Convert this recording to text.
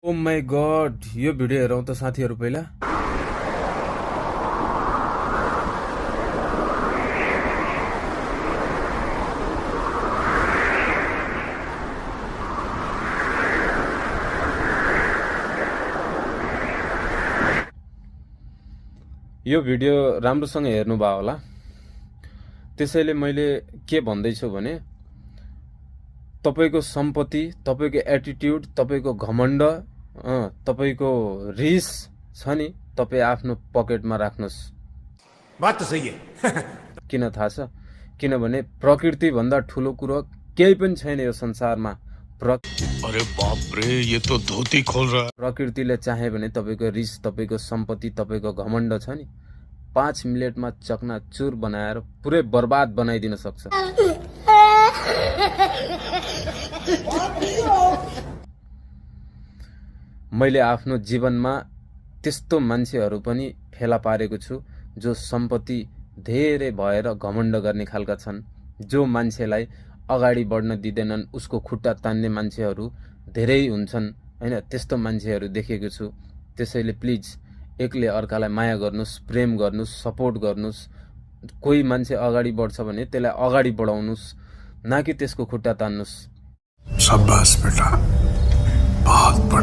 Oh my God, यो video हेरौँ त साथीहरू पहिला। यो भिडियो राम्रोसँग हेर्नुभयो होला। त्यसैले मैले के भन्दैछु भने तपाईको सम्पत्ति, तपाईको एटिट्युड, तपाईको घमण्ड, तपाईको रिस छ नि, तपाई आफ्नो पकेटमा राख्नुस्। बात तो सही है। किन थाहा छ? किनभने प्रकृति भन्दा ठुलो कुरो केही पनि छैन यो संसारमा। अरे बाप रे, ये तो धोती खोल रहा है। प्रकृतिले चाहे भने तपाईको रिस, तपाईको सम्पत्ति, तपाईको घमण्ड छ नि, 5 मिनेटमा चकनाचुर बनाएर पुरै बर्बाद बनाइदिन सक्छ। मैले आफ्नो जीवनमा त्यस्तो मान्छेहरू पनि फेला पारेको छु जो सम्पत्ति धेरै भएर घमण्ड गर्ने खालका छन्, जो मान्छेलाई अगाडि बढ्न दिँदैनन्, उसको खुट्टा तान्ने मान्छेहरू धेरै हुन्छन् हैन। त्यस्तो मान्छेहरू देखेको छु। त्यसैले प्लिज एकले अर्कालाई माया गर्नुस्, प्रेम गर्नुस्, सपोर्ट गर्नुस्। कोही मान्छे अगाडि बढ्छ भने त्यसलाई अगाडि बढाउनुस्, ना कि त्यसको खुट्टा तान्नुस्। शाबाश बेटा, बहुत बढी